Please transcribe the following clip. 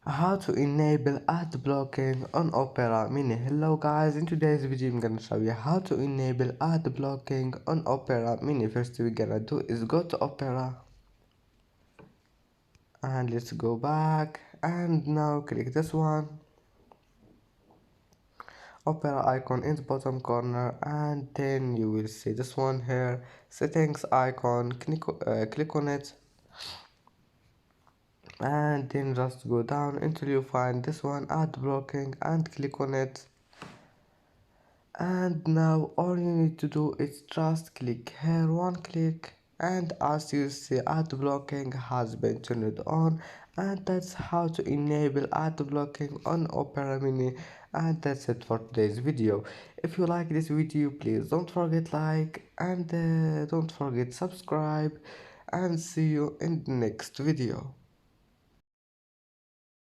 How to enable ad blocking on Opera Mini. Hello guys, in today's video I'm gonna show you how to enable ad blocking on Opera Mini. First we're gonna do is go to Opera and let's go back, and now click this one, Opera icon in the bottom corner, and then you will see this one here, settings icon. Click on it, and then just go down until you find this one, ad blocking, and click on it. And now all you need to do is just click here, one click, and as you see, ad blocking has been turned on. And that's how to enable ad blocking on Opera Mini. And that's it for today's video. If you like this video, please don't forget like, and don't forget subscribe, and see you in the next video.